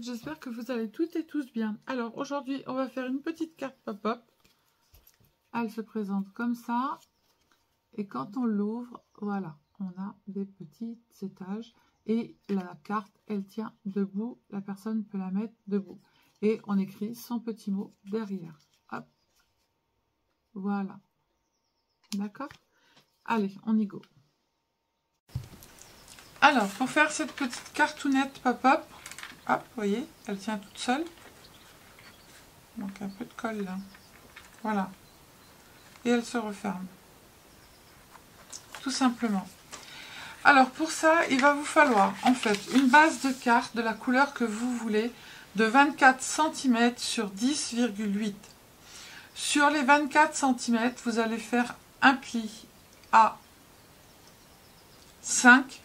J'espère que vous allez toutes et tous bien. Alors aujourd'hui on va faire une petite carte pop-up. Elle se présente comme ça et quand on l'ouvre, voilà, on a des petits étages et la carte elle tient debout, la personne peut la mettre debout et on écrit son petit mot derrière. Hop, voilà, d'accord. Allez, on y go. Alors pour faire cette petite cartoonette pop-up, hop, vous voyez, elle tient toute seule. Donc un peu de colle là. Voilà. Et elle se referme. Tout simplement. Alors pour ça, il va vous falloir en fait une base de carte de la couleur que vous voulez de 24 cm sur 10,8. Sur les 24 cm, vous allez faire un pli à 5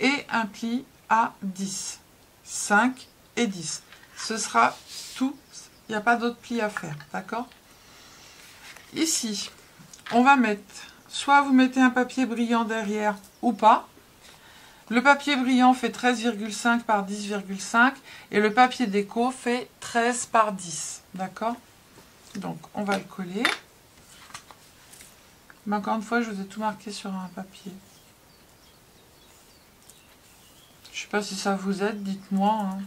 et un pli à 10. 5 et 10. Ce sera tout. Il n'y a pas d'autre pli à faire. D'accord? Ici, on va mettre, soit vous mettez un papier brillant derrière ou pas. Le papier brillant fait 13,5 par 10,5 et le papier déco fait 13 par 10. D'accord? Donc, on va le coller. Mais encore une fois, je vous ai tout marqué sur un papier. Je sais pas si ça vous aide, dites-moi. Hein.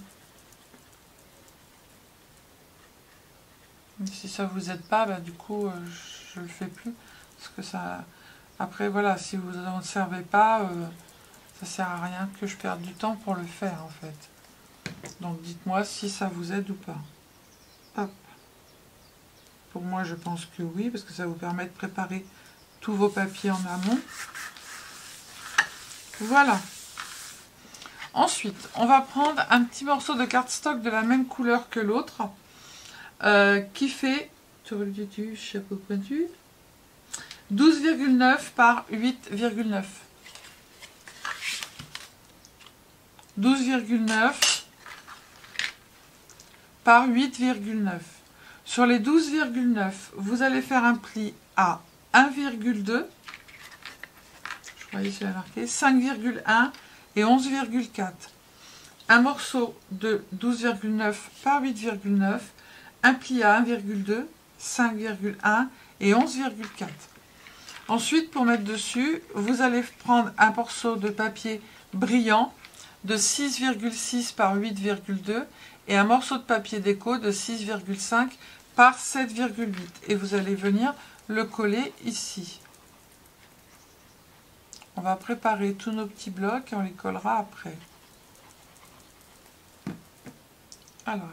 Si ça vous aide pas, bah, du coup, je le fais plus. Parce que ça... Après, voilà, si vous n'en servez pas, ça sert à rien que je perde du temps pour le faire, en fait. Donc, dites-moi si ça vous aide ou pas. Hop. Pour moi, je pense que oui, parce que ça vous permet de préparer tous vos papiers en amont. Voilà. Ensuite, on va prendre un petit morceau de cardstock de la même couleur que l'autre, qui fait, sur le dessus, chapeau pointu, 12,9 par 8,9. 12,9 par 8,9. Sur les 12,9, vous allez faire un pli à 1,2. Je croyais que j'avais marqué 5,1 et 11,4. Un morceau de 12,9 par 8,9, un pli à 1,2, 5,1 et 11,4. Ensuite, pour mettre dessus, vous allez prendre un morceau de papier brillant de 6,6 par 8,2 et un morceau de papier déco de 6,5 par 7,8. Et vous allez venir le coller ici. On va préparer tous nos petits blocs et on les collera après. Alors,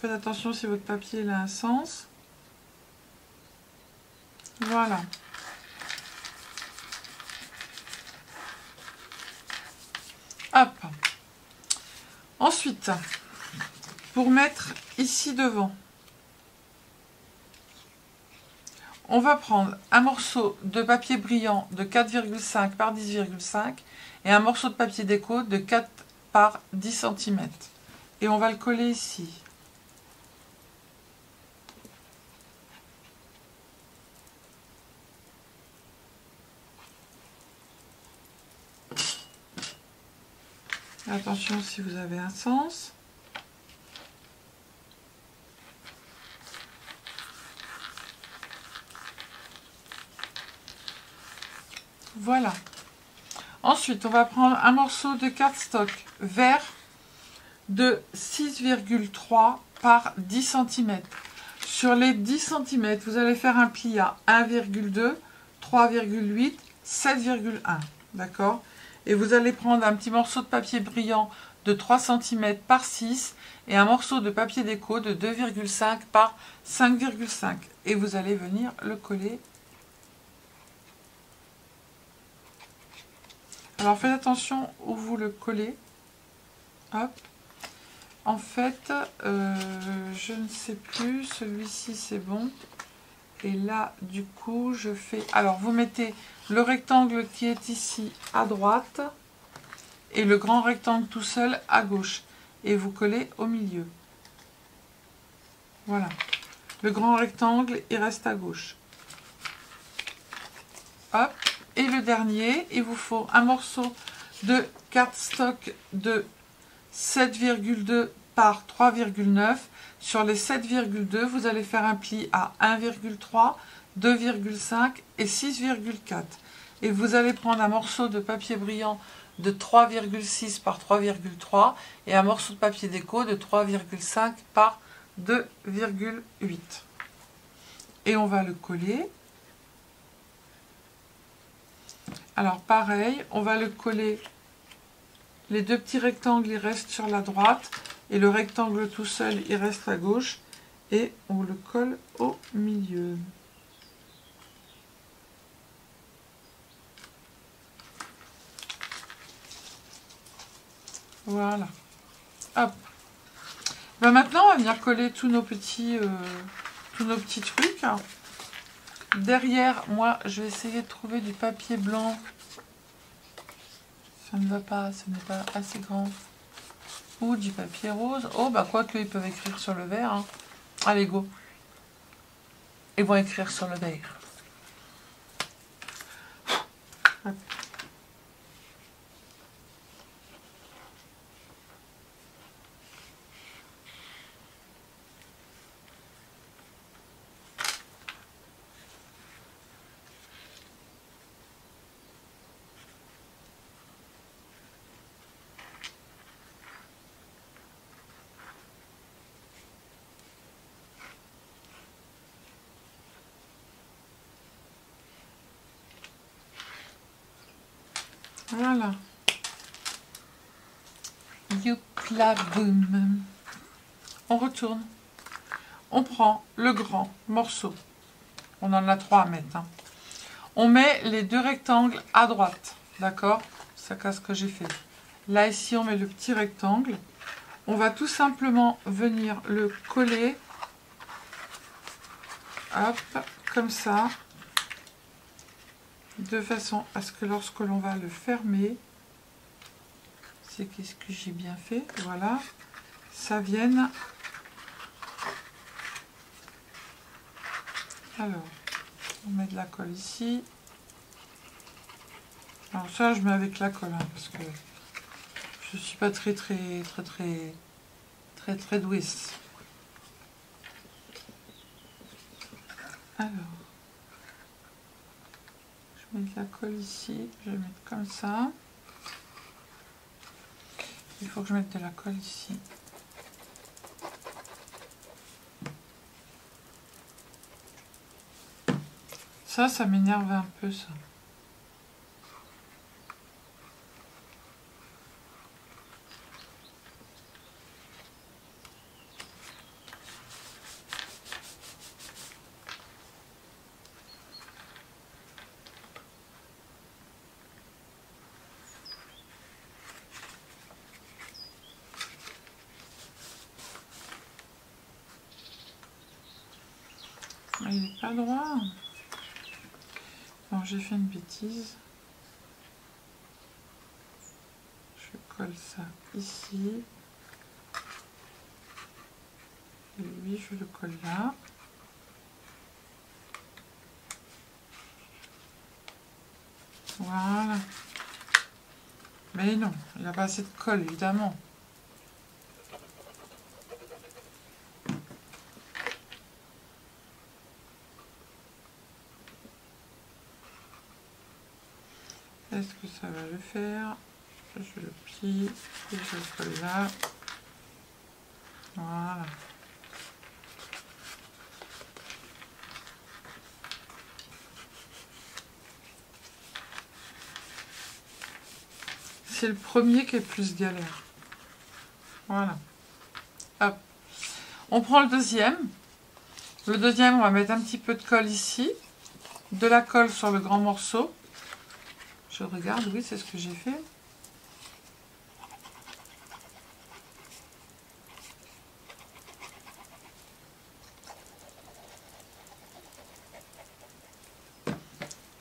faites attention si votre papier a un sens. Voilà. Hop. Ensuite, pour mettre ici devant, on va prendre un morceau de papier brillant de 4,5 par 10,5 et un morceau de papier déco de 4 par 10 cm. Et on va le coller ici. Attention si vous avez un sens. Voilà. Ensuite, on va prendre un morceau de cardstock vert de 6,3 par 10 cm. Sur les 10 cm, vous allez faire un pli à 1,2, 3,8, 7,1. D'accord? Et vous allez prendre un petit morceau de papier brillant de 3 cm par 6 et un morceau de papier déco de 2,5 par 5,5. Et vous allez venir le coller. Alors faites attention où vous le collez. Hop. En fait, je ne sais plus, celui-ci c'est bon. Et là, du coup, je fais... Alors, vous mettez le rectangle qui est ici à droite et le grand rectangle tout seul à gauche. Et vous collez au milieu. Voilà. Le grand rectangle, il reste à gauche. Hop. Et le dernier, il vous faut un morceau de cardstock de 7,2 par 3,9. Sur les 7,2, vous allez faire un pli à 1,3, 2,5 et 6,4. Et vous allez prendre un morceau de papier brillant de 3,6 par 3,3 et un morceau de papier déco de 3,5 par 2,8. Et on va le coller. Alors pareil, on va le coller. Les deux petits rectangles, ils restent sur la droite. Et le rectangle tout seul, il reste à gauche. Et on le colle au milieu. Voilà. Hop. Ben maintenant, on va venir coller tous nos petits trucs. Derrière, moi, je vais essayer de trouver du papier blanc. Ça ne va pas, ce n'est pas assez grand. Ou du papier rose. Oh, bah quoi qu'ils peuvent écrire sur le verre. Hein. Allez, go. Ils vont écrire sur le verre. Hop. Voilà. Youpla boum. On retourne. On prend le grand morceau. On en a 3 à mettre. Hein. On met les deux rectangles à droite. D'accord? C'est ce que j'ai fait. Là, ici, on met le petit rectangle. On va tout simplement venir le coller. Hop, comme ça. De façon à ce que lorsque l'on va le fermer, c'est qu'est-ce que j'ai bien fait, voilà, ça vienne. Alors, on met de la colle ici. Alors ça, je mets avec la colle, hein, parce que je suis pas très douée. Alors, je mets de la colle ici, je vais mettre comme ça. Il faut que je mette de la colle ici. Ça m'énerve un peu, ça. Il n'est pas droit. Alors j'ai fait une bêtise. Je colle ça ici. Et lui, je le colle là. Voilà. Mais non, il n'y a pas assez de colle, évidemment. Est-ce que ça va le faire? Je le plie et je le colle là. Voilà. C'est le premier qui est plus galère. Voilà. Hop. On prend le deuxième. Le deuxième, on va mettre un petit peu de colle ici. De la colle sur le grand morceau. Je regarde, oui, c'est ce que j'ai fait.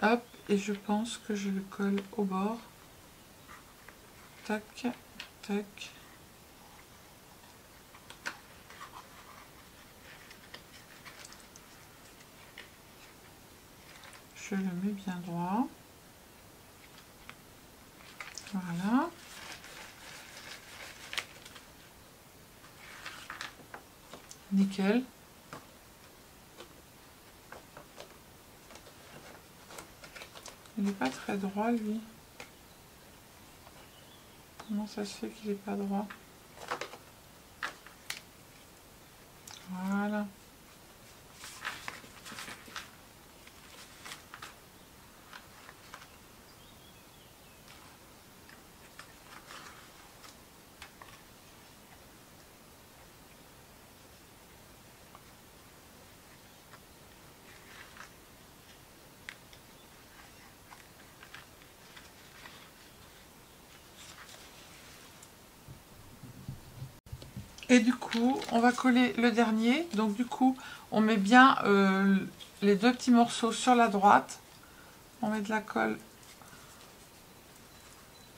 Hop, et je pense que je le colle au bord. Tac, tac. Je le mets bien droit. Voilà. Nickel. Il n'est pas très droit, lui. Comment ça se fait qu'il n'est pas droit? Voilà. Et du coup, on va coller le dernier. Donc du coup, on met bien les deux petits morceaux sur la droite. On met de la colle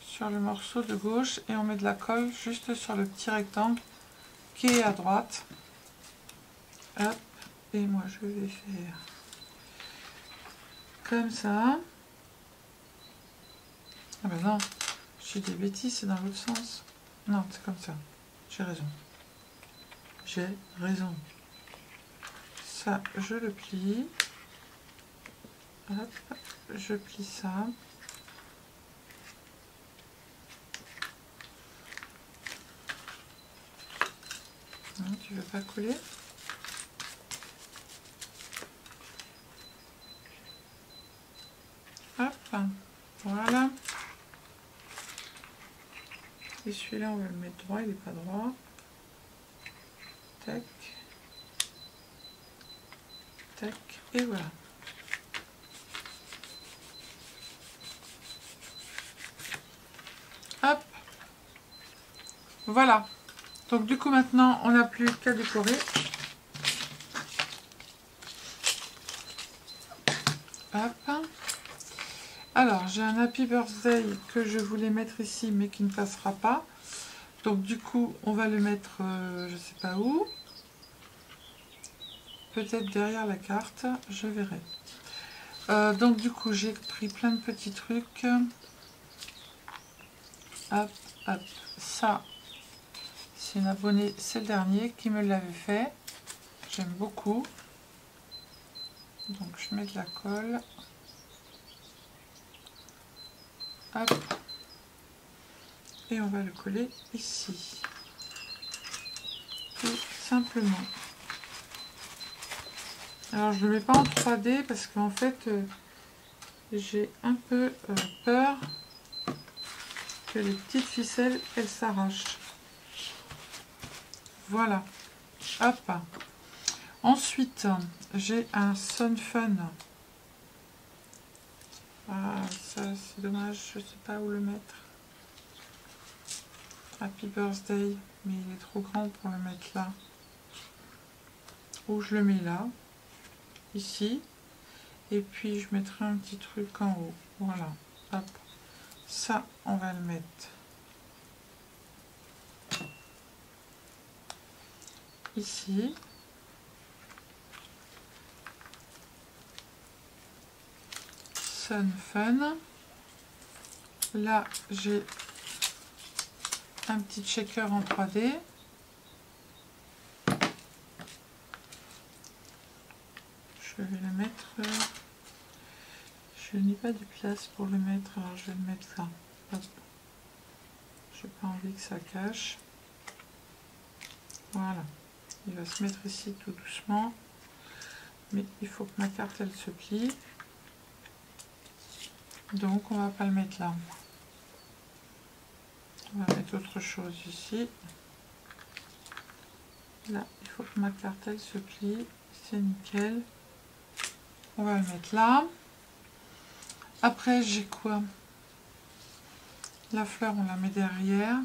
sur le morceau de gauche et on met de la colle juste sur le petit rectangle qui est à droite. Hop. Et moi, je vais faire comme ça. Ah ben non, j'ai des bêtises, c'est dans l'autre sens. Non, c'est comme ça. J'ai raison. J'ai raison. Ça, je le plie. Hop, je plie ça. Non, tu veux pas coller? Hop, voilà. Et celui-là, on va le mettre droit, il n'est pas droit. Tac. Tac, et voilà. Hop. Voilà. Donc du coup maintenant, on n'a plus qu'à décorer. Hop. Alors, j'ai un Happy Birthday que je voulais mettre ici, mais qui ne passera pas. Donc du coup, on va le mettre, je sais pas où. Peut-être derrière la carte, je verrai. Donc du coup, j'ai pris plein de petits trucs. Hop, hop. Ça, c'est une abonnée, c'est le dernier qui me l'avait fait. J'aime beaucoup. Donc je mets de la colle. Hop. Et on va le coller ici. Tout simplement. Alors je ne le mets pas en 3D parce qu'en fait j'ai un peu peur que les petites ficelles elles s'arrachent. Voilà. Hop. Ensuite j'ai un Sun Fun. Ah ça c'est dommage, je ne sais pas où le mettre. Happy Birthday, mais il est trop grand pour le mettre là. Ou je le mets là, ici. Et puis je mettrai un petit truc en haut. Voilà. Hop. Ça, on va le mettre ici. Sun Fun. Là, j'ai un petit shaker en 3D. Je vais le mettre... je n'ai pas de place pour le mettre, alors je vais le mettre là. Hop. J'ai pas envie que ça cache. Voilà. Il va se mettre ici tout doucement. Mais il faut que ma carte elle se plie. Donc on va pas le mettre là. On va mettre autre chose ici. Là, il faut que ma carte elle se plie. C'est nickel. On va le mettre là. Après, j'ai quoi? La fleur, on la met derrière.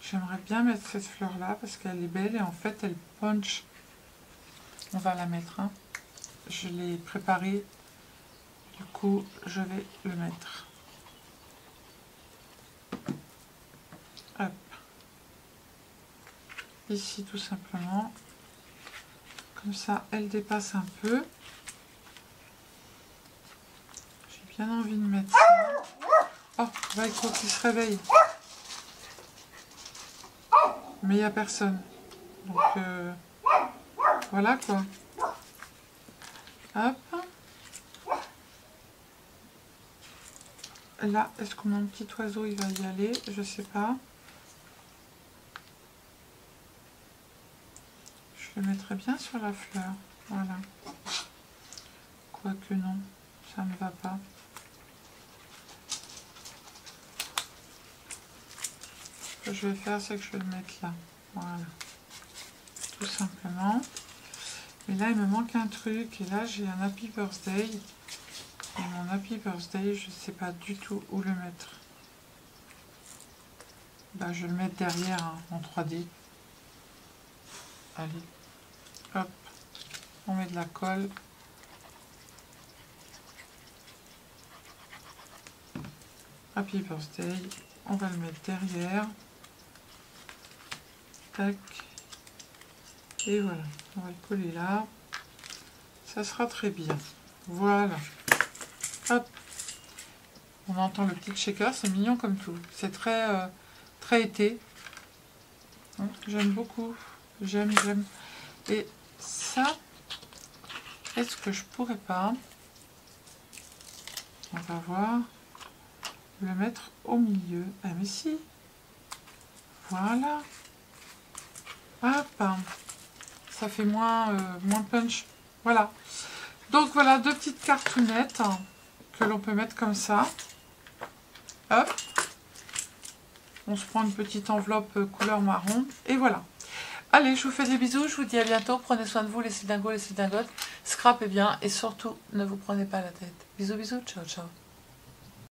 J'aimerais bien mettre cette fleur-là parce qu'elle est belle et en fait, elle punch. On va la mettre. Hein. Je l'ai préparée. Du coup, je vais le mettre. Hop. Ici, tout simplement. Comme ça, elle dépasse un peu. J'ai bien envie de mettre ça. Oh, Vaiko qui se réveille. Mais il n'y a personne. Donc, voilà quoi. Hop. Là, est-ce que mon petit oiseau, il va y aller? Je sais pas. Je le mettrai bien sur la fleur. Voilà. Quoique non, ça ne va pas. Ce que je vais faire, c'est que je vais le mettre là. Voilà. Tout simplement. Et là, il me manque un truc. Et là, j'ai un Happy Birthday. Et mon Happy Birthday, je ne sais pas du tout où le mettre. Bah, je vais le mettre derrière hein, en 3D. Allez. Hop. On met de la colle. Happy Birthday. On va le mettre derrière. Tac. Et voilà. On va le coller là. Ça sera très bien. Voilà. Hop. On entend le petit shaker. C'est mignon comme tout. C'est très, très été. J'aime beaucoup. J'aime. Et ça, est-ce que je pourrais pas, on va voir, le mettre au milieu? Ah mais si. Voilà. Hop. Ça fait moins punch. Voilà. Donc voilà, deux petites cartounettes que l'on peut mettre comme ça. Hop. On se prend une petite enveloppe couleur marron. Et voilà. Allez, je vous fais des bisous. Je vous dis à bientôt. Prenez soin de vous, les cylindingos, les cylindingotes. Scrapez bien. Et surtout, ne vous prenez pas la tête. Bisous, bisous. Ciao, ciao.